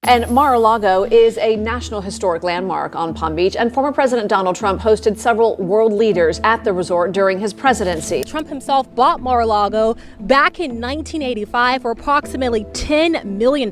And Mar-a-Lago is a National Historic Landmark on Palm Beach, and former President Donald Trump hosted several world leaders at the resort during his presidency. Trump himself bought Mar-a-Lago back in 1985 for approximately $10 million.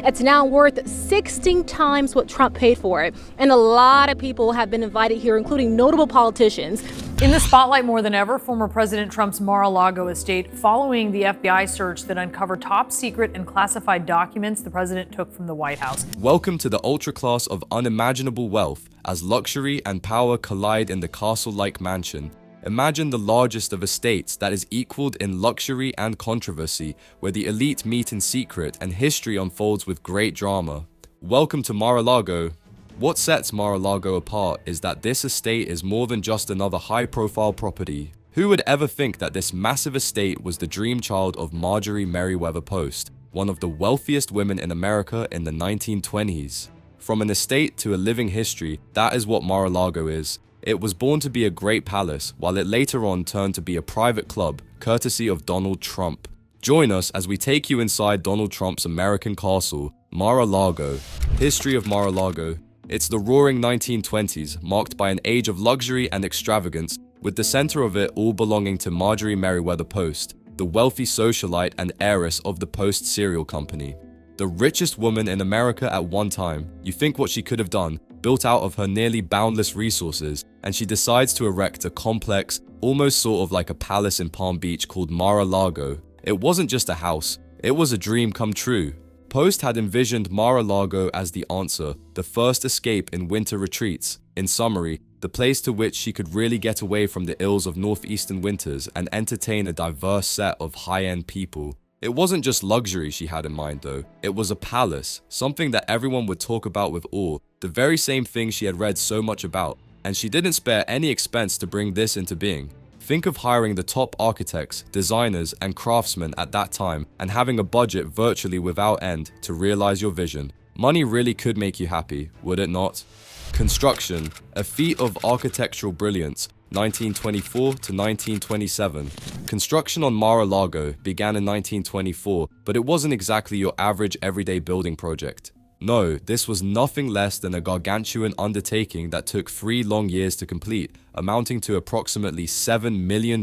It's now worth 16 times what Trump paid for it. And a lot of people have been invited here, including notable politicians. In the spotlight more than ever, former President Trump's Mar-a-Lago estate following the FBI search that uncovered top secret and classified documents the president took from the White House. Welcome to the ultra class of unimaginable wealth as luxury and power collide in the castle-like mansion. Imagine the largest of estates that is equaled in luxury and controversy, where the elite meet in secret and history unfolds with great drama. Welcome to Mar-a-Lago. What sets Mar-a-Lago apart is that this estate is more than just another high-profile property. Who would ever think that this massive estate was the dream child of Marjorie Merriweather Post, one of the wealthiest women in America in the 1920s? From an estate to a living history, that is what Mar-a-Lago is. It was born to be a great palace, while it later on turned to be a private club, courtesy of Donald Trump. Join us as we take you inside Donald Trump's American castle, Mar-a-Lago. History of Mar-a-Lago. It's the roaring 1920s, marked by an age of luxury and extravagance, with the center of it all belonging to Marjorie Merriweather Post, the wealthy socialite and heiress of the Post cereal company. The richest woman in America at one time. You think what she could have done, built out of her nearly boundless resources, and she decides to erect a complex, almost sort of like a palace in Palm Beach called Mar-a-Lago. It wasn't just a house, it was a dream come true. Post had envisioned Mar-a-Lago as the answer, the first escape in winter retreats. In summary, the place to which she could really get away from the ills of northeastern winters and entertain a diverse set of high-end people. It wasn't just luxury she had in mind though, it was a palace, something that everyone would talk about with awe, the very same thing she had read so much about, and she didn't spare any expense to bring this into being. Think of hiring the top architects, designers, and craftsmen at that time and having a budget virtually without end to realize your vision. Money really could make you happy, would it not? Construction, a feat of architectural brilliance, 1924 to 1927. Construction on Mar-a-Lago began in 1924, but it wasn't exactly your average everyday building project. No, this was nothing less than a gargantuan undertaking that took 3 long years to complete, amounting to approximately $7 million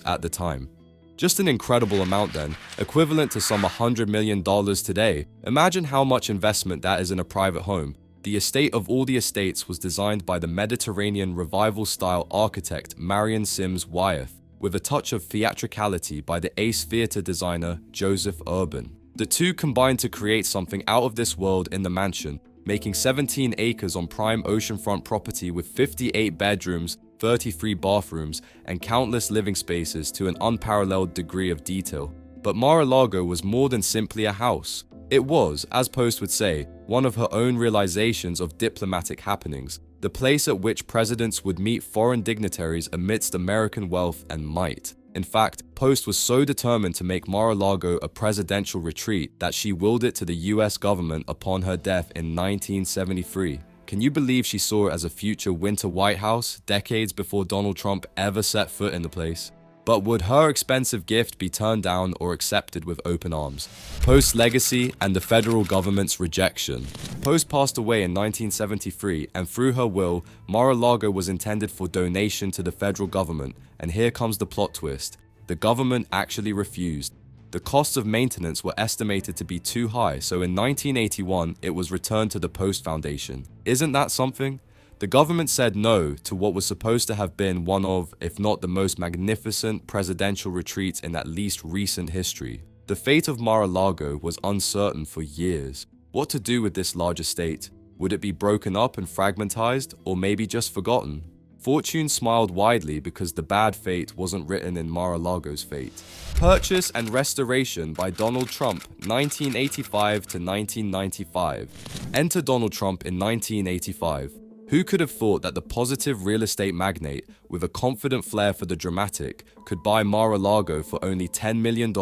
at the time. Just an incredible amount then, equivalent to some $100 million today. Imagine how much investment that is in a private home. The estate of all the estates was designed by the Mediterranean Revival-style architect Marion Sims Wyeth, with a touch of theatricality by the ace theater designer Joseph Urban. The two combined to create something out of this world in the mansion, making 17 acres on prime oceanfront property with 58 bedrooms, 33 bathrooms, and countless living spaces to an unparalleled degree of detail. But Mar-a-Lago was more than simply a house. It was, as Post would say, one of her own realizations of diplomatic happenings, the place at which presidents would meet foreign dignitaries amidst American wealth and might. In fact, Post was so determined to make Mar-a-Lago a presidential retreat that she willed it to the US government upon her death in 1973. Can you believe she saw it as a future winter White House decades before Donald Trump ever set foot in the place? But would her expensive gift be turned down or accepted with open arms? Post's legacy and the federal government's rejection. Post passed away in 1973, and through her will, Mar-a-Lago was intended for donation to the federal government, and here comes the plot twist. The government actually refused. The costs of maintenance were estimated to be too high, so in 1981, it was returned to the Post Foundation. Isn't that something? The government said no to what was supposed to have been one of, if not the most magnificent presidential retreats in at least recent history. The fate of Mar-a-Lago was uncertain for years. What to do with this large estate? Would it be broken up and fragmentized, or maybe just forgotten? Fortune smiled widely because the bad fate wasn't written in Mar-a-Lago's fate. Purchase and restoration by Donald Trump, 1985 to 1995. Enter Donald Trump in 1985. Who could have thought that the positive real estate magnate, with a confident flair for the dramatic, could buy Mar-a-Lago for only $10 million?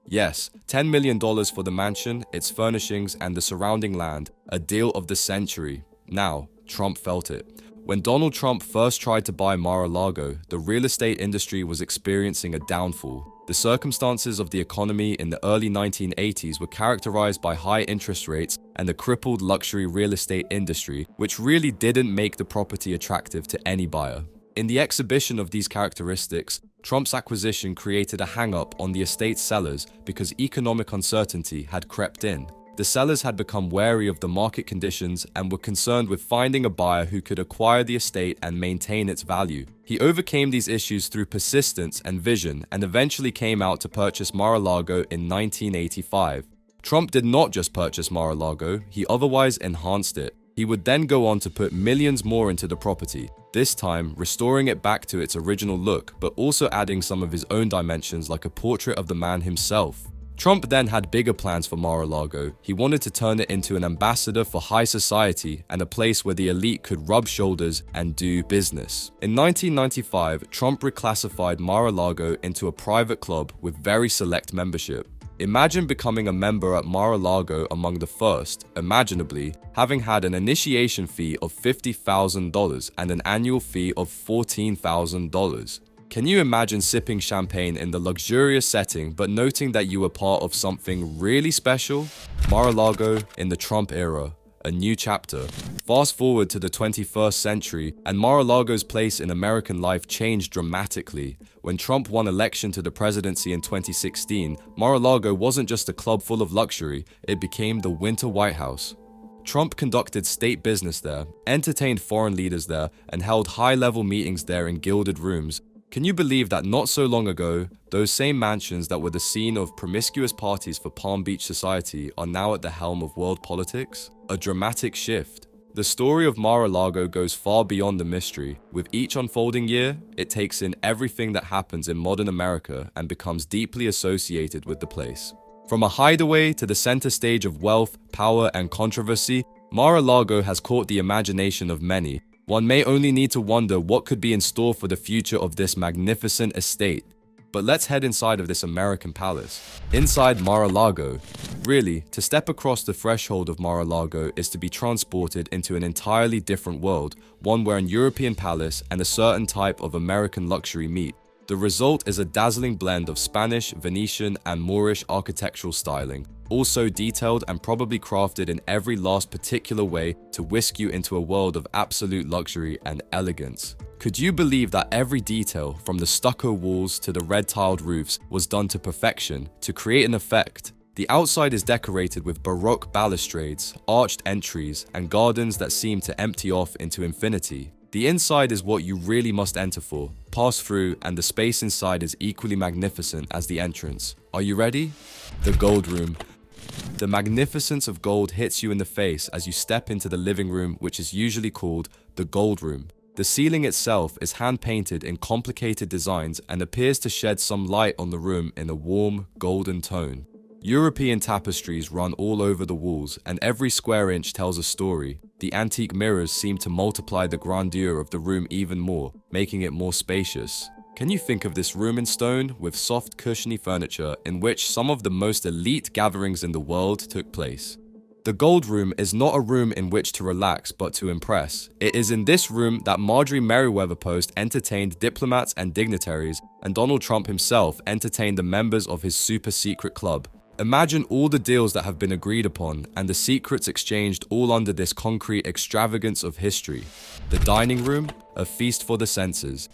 Yes, $10 million for the mansion, its furnishings, and the surrounding land, a deal of the century. Now, Trump felt it. When Donald Trump first tried to buy Mar-a-Lago, the real estate industry was experiencing a downfall. The circumstances of the economy in the early 1980s were characterized by high interest rates and a crippled luxury real estate industry, which really didn't make the property attractive to any buyer. In the exhibition of these characteristics, Trump's acquisition created a hang-up on the estate's sellers because economic uncertainty had crept in. The sellers had become wary of the market conditions and were concerned with finding a buyer who could acquire the estate and maintain its value. He overcame these issues through persistence and vision and eventually came out to purchase Mar-a-Lago in 1985. Trump did not just purchase Mar-a-Lago, he otherwise enhanced it. He would then go on to put millions more into the property, this time restoring it back to its original look, but also adding some of his own dimensions like a portrait of the man himself. Trump then had bigger plans for Mar-a-Lago. He wanted to turn it into an ambassador for high society and a place where the elite could rub shoulders and do business. In 1995, Trump reclassified Mar-a-Lago into a private club with very select membership. Imagine becoming a member at Mar-a-Lago among the first, imaginably, having had an initiation fee of $50,000 and an annual fee of $14,000. Can you imagine sipping champagne in the luxurious setting but noting that you were part of something really special? Mar-a-Lago in the Trump era, a new chapter. Fast forward to the 21st century, and Mar-a-Lago's place in American life changed dramatically. When Trump won election to the presidency in 2016, Mar-a-Lago wasn't just a club full of luxury, it became the Winter White House. Trump conducted state business there, entertained foreign leaders there, and held high-level meetings there in gilded rooms. Can you believe that not so long ago, those same mansions that were the scene of promiscuous parties for Palm Beach society are now at the helm of world politics? A dramatic shift. The story of Mar-a-Lago goes far beyond the mystery. With each unfolding year, it takes in everything that happens in modern America and becomes deeply associated with the place. From a hideaway to the center stage of wealth, power, and controversy, Mar-a-Lago has caught the imagination of many. One may only need to wonder what could be in store for the future of this magnificent estate. But let's head inside of this American palace. Inside Mar-a-Lago. Really, to step across the threshold of Mar-a-Lago is to be transported into an entirely different world, one where an European palace and a certain type of American luxury meet. The result is a dazzling blend of Spanish, Venetian, and Moorish architectural styling, all so detailed and probably crafted in every last particular way to whisk you into a world of absolute luxury and elegance. Could you believe that every detail, from the stucco walls to the red-tiled roofs, was done to perfection to create an effect? The outside is decorated with Baroque balustrades, arched entries, and gardens that seem to empty off into infinity. The inside is what you really must enter for, pass through, and the space inside is equally magnificent as the entrance. Are you ready? The Gold Room. The magnificence of gold hits you in the face as you step into the living room, which is usually called the Gold Room. The ceiling itself is hand-painted in complicated designs and appears to shed some light on the room in a warm, golden tone. European tapestries run all over the walls, and every square inch tells a story. The antique mirrors seem to multiply the grandeur of the room even more, making it more spacious. Can you think of this room in stone, with soft, cushiony furniture, in which some of the most elite gatherings in the world took place? The Gold Room is not a room in which to relax, but to impress. It is in this room that Marjorie Merriweather Post entertained diplomats and dignitaries, and Donald Trump himself entertained the members of his super-secret club. Imagine all the deals that have been agreed upon and the secrets exchanged all under this concrete extravagance of history. The dining room, a feast for the senses.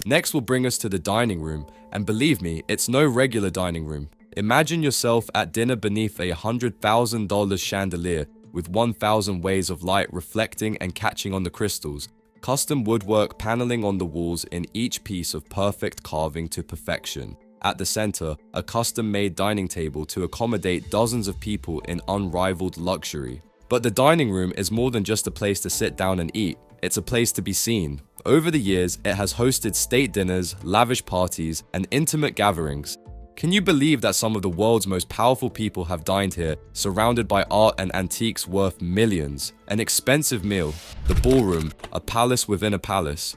Next will bring us to the dining room, and believe me, it's no regular dining room. Imagine yourself at dinner beneath a $100,000 chandelier with 1,000 ways of light reflecting and catching on the crystals. Custom woodwork paneling on the walls in each piece of perfect carving to perfection. At the center, a custom-made dining table to accommodate dozens of people in unrivaled luxury. But the dining room is more than just a place to sit down and eat. It's a place to be seen. Over the years, it has hosted state dinners, lavish parties, and intimate gatherings. Can you believe that some of the world's most powerful people have dined here, surrounded by art and antiques worth millions? An expensive meal. The ballroom, a palace within a palace.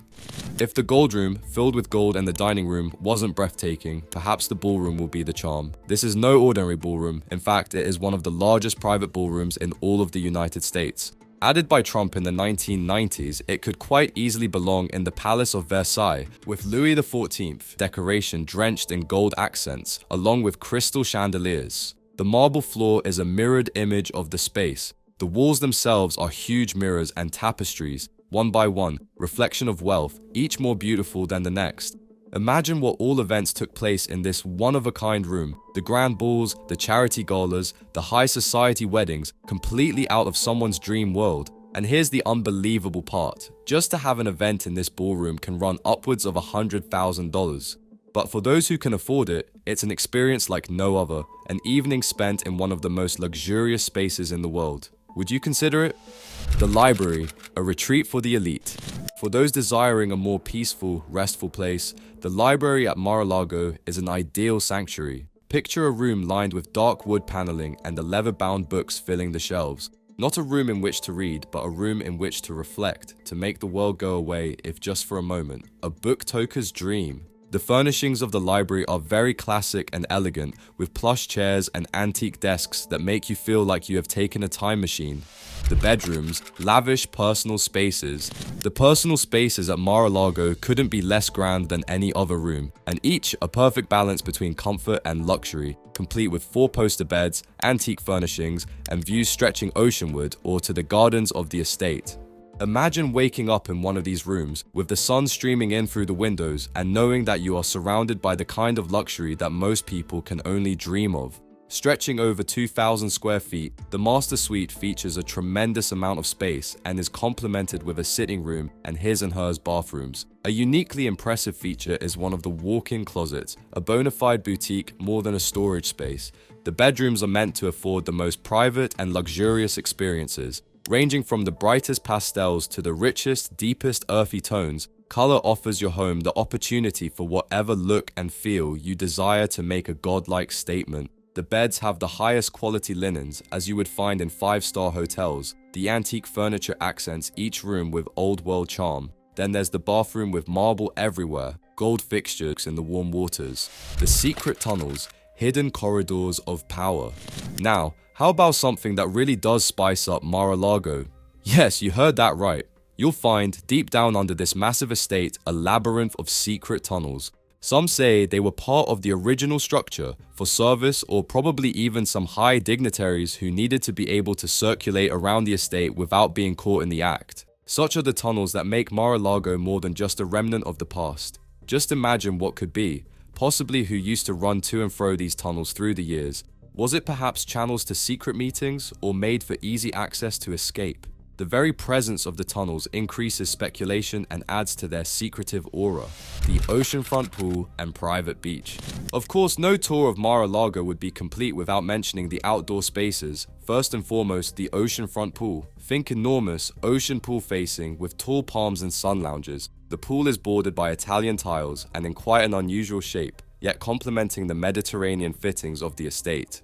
If the Gold Room, filled with gold, and the dining room wasn't breathtaking, perhaps the ballroom will be the charm. This is no ordinary ballroom. In fact, it is one of the largest private ballrooms in all of the United States. Added by Trump in the 1990s, it could quite easily belong in the Palace of Versailles, with Louis XIV decoration drenched in gold accents, along with crystal chandeliers. The marble floor is a mirrored image of the space. The walls themselves are huge mirrors and tapestries, one by one, reflection of wealth, each more beautiful than the next. Imagine what all events took place in this one-of-a-kind room. The grand balls, the charity galas, the high society weddings, completely out of someone's dream world. And here's the unbelievable part. Just to have an event in this ballroom can run upwards of $100,000. But for those who can afford it, it's an experience like no other, an evening spent in one of the most luxurious spaces in the world. Would you consider it? The library, a retreat for the elite. For those desiring a more peaceful, restful place, the library at Mar-a-Lago is an ideal sanctuary. Picture a room lined with dark wood paneling and the leather-bound books filling the shelves. Not a room in which to read, but a room in which to reflect, to make the world go away, if just for a moment. A booktoker's dream. The furnishings of the library are very classic and elegant, with plush chairs and antique desks that make you feel like you have taken a time machine. The bedrooms, lavish personal spaces. The personal spaces at Mar-a-Lago couldn't be less grand than any other room, and each a perfect balance between comfort and luxury, complete with 4-poster beds, antique furnishings, and views stretching oceanward or to the gardens of the estate. Imagine waking up in one of these rooms with the sun streaming in through the windows and knowing that you are surrounded by the kind of luxury that most people can only dream of. Stretching over 2,000 square feet, the master suite features a tremendous amount of space and is complemented with a sitting room and his and hers bathrooms. A uniquely impressive feature is one of the walk-in closets, a bona fide boutique more than a storage space. The bedrooms are meant to afford the most private and luxurious experiences. Ranging from the brightest pastels to the richest, deepest earthy tones, color offers your home the opportunity for whatever look and feel you desire to make a godlike statement. The beds have the highest quality linens, as you would find in 5-star hotels. The antique furniture accents each room with old-world charm. Then there's the bathroom with marble everywhere, gold fixtures in the warm waters. The secret tunnels, hidden corridors of power. Now, how about something that really does spice up Mar-a-Lago? Yes, you heard that right. You'll find, deep down under this massive estate, a labyrinth of secret tunnels. Some say they were part of the original structure for service or probably even some high dignitaries who needed to be able to circulate around the estate without being caught in the act. Such are the tunnels that make Mar-a-Lago more than just a remnant of the past. Just imagine what could be, possibly who used to run to and fro these tunnels through the years. Was it perhaps channels to secret meetings or made for easy access to escape? The very presence of the tunnels increases speculation and adds to their secretive aura. The oceanfront pool and private beach. Of course, no tour of Mar-a-Lago would be complete without mentioning the outdoor spaces. First and foremost, the oceanfront pool. Think enormous, ocean pool facing with tall palms and sun lounges. The pool is bordered by Italian tiles and in quite an unusual shape, yet complementing the Mediterranean fittings of the estate.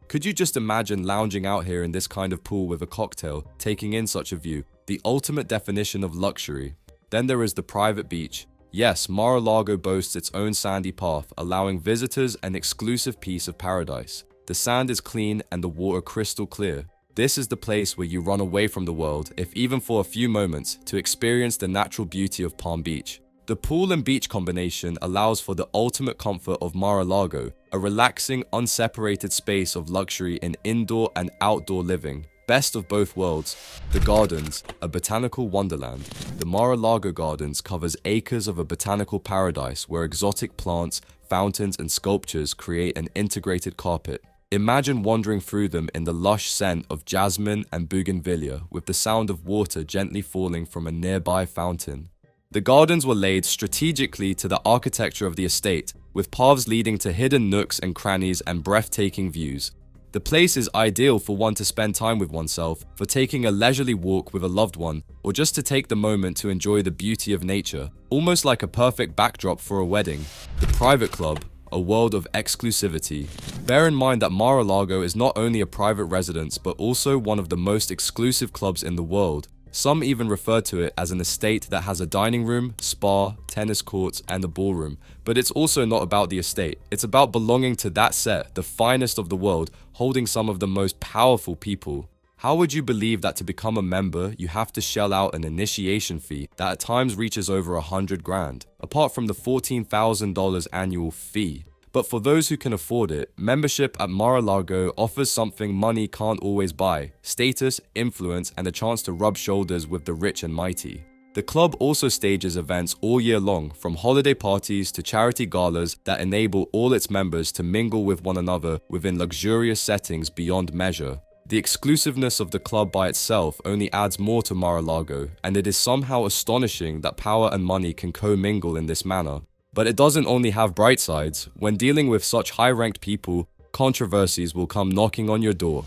Could you just imagine lounging out here in this kind of pool with a cocktail, taking in such a view, the ultimate definition of luxury? Then there is the private beach. Yes, Mar-a-Lago boasts its own sandy path, allowing visitors an exclusive piece of paradise. The sand is clean and the water crystal clear. This is the place where you run away from the world, if even for a few moments, to experience the natural beauty of Palm Beach. The pool and beach combination allows for the ultimate comfort of Mar-a-Lago, a relaxing, unseparated space of luxury in indoor and outdoor living. Best of both worlds. The gardens, a botanical wonderland. The Mar-a-Lago Gardens covers acres of a botanical paradise where exotic plants, fountains, and sculptures create an integrated carpet. Imagine wandering through them in the lush scent of jasmine and bougainvillea, with the sound of water gently falling from a nearby fountain. The gardens were laid strategically to the architecture of the estate, with paths leading to hidden nooks and crannies and breathtaking views. The place is ideal for one to spend time with oneself, for taking a leisurely walk with a loved one, or just to take the moment to enjoy the beauty of nature, almost like a perfect backdrop for a wedding. The private club, a world of exclusivity. Bear in mind that Mar-a-Lago is not only a private residence, but also one of the most exclusive clubs in the world. Some even refer to it as an estate that has a dining room, spa, tennis courts, and a ballroom. But it's also not about the estate. It's about belonging to that set, the finest of the world, holding some of the most powerful people. How would you believe that to become a member, you have to shell out an initiation fee that at times reaches over 100 grand, apart from the $14,000 annual fee? But for those who can afford it, membership at Mar-a-Lago offers something money can't always buy: status, influence, and a chance to rub shoulders with the rich and mighty. The club also stages events all year long, from holiday parties to charity galas that enable all its members to mingle with one another within luxurious settings beyond measure. The exclusiveness of the club by itself only adds more to Mar-a-Lago, and it is somehow astonishing that power and money can co-mingle in this manner. But it doesn't only have bright sides. When dealing with such high-ranked people, controversies will come knocking on your door.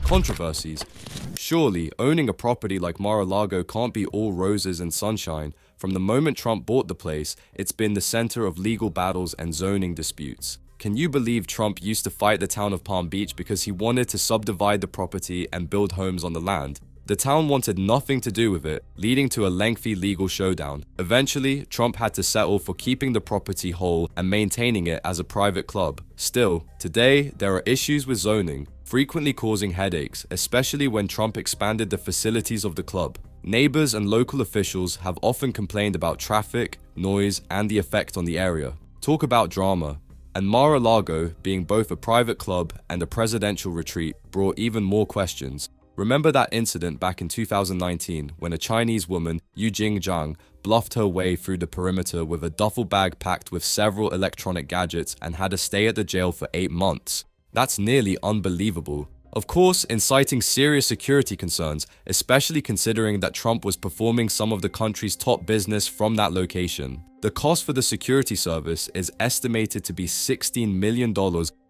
Controversies. Surely, owning a property like Mar-a-Lago can't be all roses and sunshine. From the moment Trump bought the place, it's been the center of legal battles and zoning disputes. Can you believe Trump used to fight the town of Palm Beach because he wanted to subdivide the property and build homes on the land? The town wanted nothing to do with it, leading to a lengthy legal showdown. Eventually, Trump had to settle for keeping the property whole and maintaining it as a private club. Still, today, there are issues with zoning, frequently causing headaches, especially when Trump expanded the facilities of the club. Neighbors and local officials have often complained about traffic, noise, and the effect on the area. Talk about drama. And Mar-a-Lago, being both a private club and a presidential retreat, brought even more questions. Remember that incident back in 2019 when a Chinese woman, Yu Jingjiang, bluffed her way through the perimeter with a duffel bag packed with several electronic gadgets and had to stay at the jail for 8 months? That's nearly unbelievable. Of course, inciting serious security concerns, especially considering that Trump was performing some of the country's top business from that location. The cost for the security service is estimated to be $16 million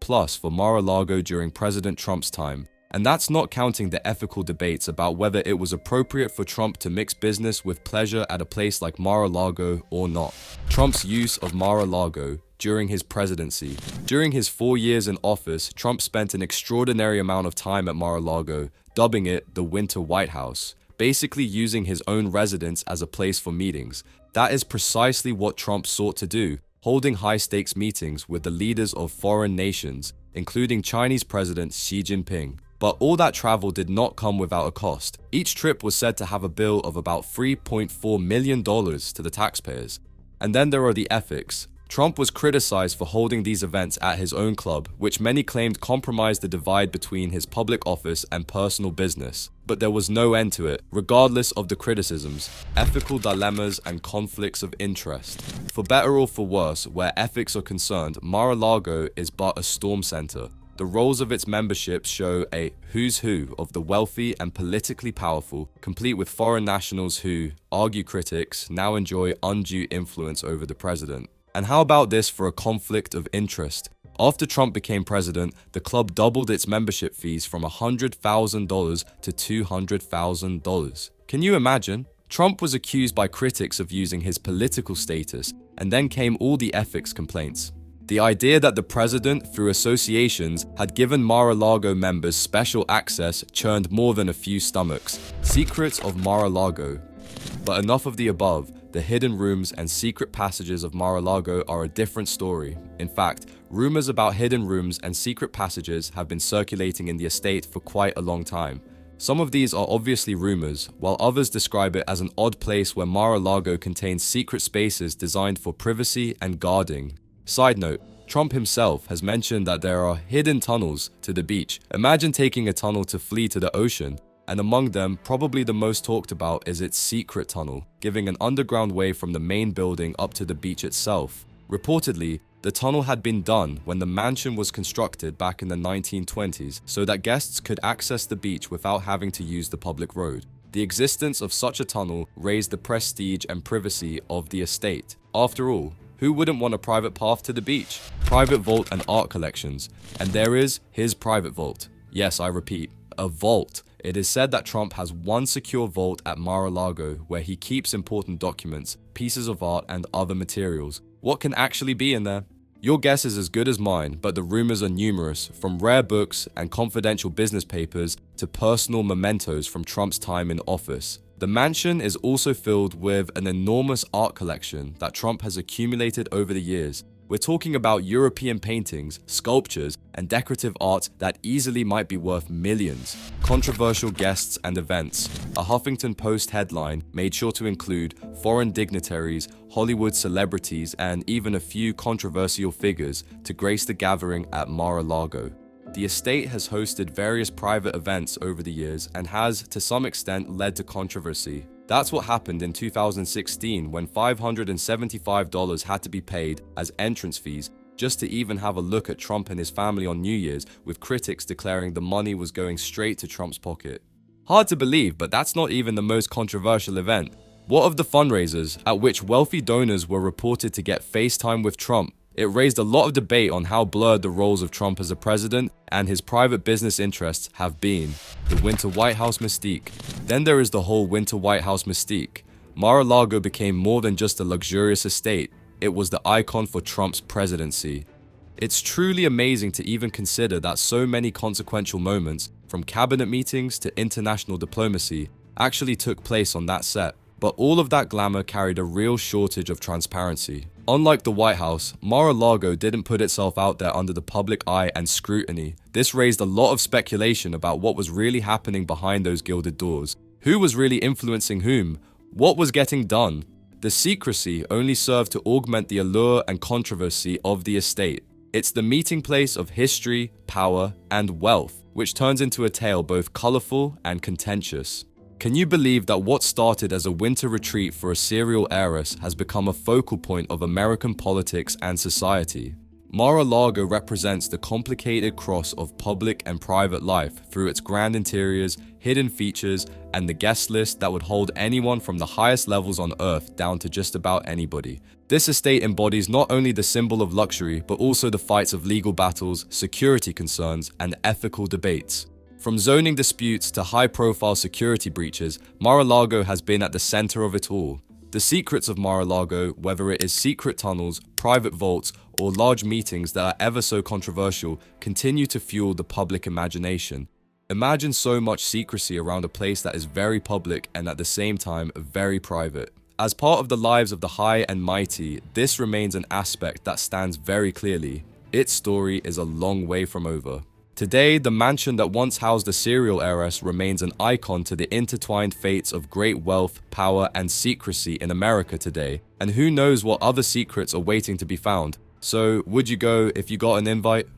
plus for Mar-a-Lago during President Trump's time. And that's not counting the ethical debates about whether it was appropriate for Trump to mix business with pleasure at a place like Mar-a-Lago or not. Trump's use of Mar-a-Lago during his presidency. During his 4 years in office, Trump spent an extraordinary amount of time at Mar-a-Lago, dubbing it the Winter White House, basically using his own residence as a place for meetings. That is precisely what Trump sought to do, holding high-stakes meetings with the leaders of foreign nations, including Chinese President Xi Jinping. But all that travel did not come without a cost. Each trip was said to have a bill of about $3.4 million to the taxpayers. And then there are the ethics. Trump was criticized for holding these events at his own club, which many claimed compromised the divide between his public office and personal business. But there was no end to it, regardless of the criticisms, ethical dilemmas, and conflicts of interest. For better or for worse, where ethics are concerned, Mar-a-Lago is but a storm center. The roles of its membership show a who's who of the wealthy and politically powerful, complete with foreign nationals who, argue critics, now enjoy undue influence over the president. And how about this for a conflict of interest? After Trump became president, the club doubled its membership fees from $100,000 to $200,000. Can you imagine? Trump was accused by critics of using his political status, and then came all the ethics complaints. The idea that the president, through associations, had given Mar-a-Lago members special access churned more than a few stomachs. Secrets of Mar-a-Lago. But enough of the above. The hidden rooms and secret passages of Mar-a-Lago are a different story. In fact, rumors about hidden rooms and secret passages have been circulating in the estate for quite a long time. Some of these are obviously rumors, while others describe it as an odd place where Mar-a-Lago contains secret spaces designed for privacy and guarding. Side note, Trump himself has mentioned that there are hidden tunnels to the beach. Imagine taking a tunnel to flee to the ocean. And among them, probably the most talked about is its secret tunnel, giving an underground way from the main building up to the beach itself. Reportedly, the tunnel had been done when the mansion was constructed back in the 1920s so that guests could access the beach without having to use the public road. The existence of such a tunnel raised the prestige and privacy of the estate. After all, who wouldn't want a private path to the beach? Private vault and art collections. And there is his private vault. Yes, I repeat, a vault. It is said that Trump has one secure vault at Mar-a-Lago where he keeps important documents, pieces of art, and other materials. What can actually be in there? Your guess is as good as mine, but the rumors are numerous, from rare books and confidential business papers to personal mementos from Trump's time in office. The mansion is also filled with an enormous art collection that Trump has accumulated over the years, We're talking about European paintings, sculptures, and decorative art that easily might be worth millions. Controversial guests and events. A Huffington Post headline made sure to include foreign dignitaries, Hollywood celebrities, and even a few controversial figures to grace the gathering at Mar-a-Lago. The estate has hosted various private events over the years and has, to some extent, led to controversy. That's what happened in 2016 when $575 had to be paid as entrance fees just to even have a look at Trump and his family on New Year's, with critics declaring the money was going straight to Trump's pocket. Hard to believe, but that's not even the most controversial event. What of the fundraisers, at which wealthy donors were reported to get FaceTime with Trump? It raised a lot of debate on how blurred the roles of Trump as a president and his private business interests have been. The Winter White House mystique. Then there is the whole Winter White House mystique. Mar-a-Lago became more than just a luxurious estate. It was the icon for Trump's presidency. It's truly amazing to even consider that so many consequential moments, from cabinet meetings to international diplomacy, actually took place on that set. But all of that glamour carried a real shortage of transparency. Unlike the White House, Mar-a-Lago didn't put itself out there under the public eye and scrutiny. This raised a lot of speculation about what was really happening behind those gilded doors. Who was really influencing whom? What was getting done? The secrecy only served to augment the allure and controversy of the estate. It's the meeting place of history, power, and wealth, which turns into a tale both colorful and contentious. Can you believe that what started as a winter retreat for a serial heiress has become a focal point of American politics and society? Mar-a-Lago represents the complicated cross of public and private life through its grand interiors, hidden features, and the guest list that would hold anyone from the highest levels on earth down to just about anybody. This estate embodies not only the symbol of luxury, but also the fights of legal battles, security concerns, and ethical debates. From zoning disputes to high-profile security breaches, Mar-a-Lago has been at the center of it all. The secrets of Mar-a-Lago, whether it is secret tunnels, private vaults, or large meetings that are ever so controversial, continue to fuel the public imagination. Imagine so much secrecy around a place that is very public and at the same time very private. As part of the lives of the high and mighty, this remains an aspect that stands very clearly. Its story is a long way from over. Today, the mansion that once housed a serial heiress remains an icon to the intertwined fates of great wealth, power, and secrecy in America today. And who knows what other secrets are waiting to be found. So, would you go if you got an invite?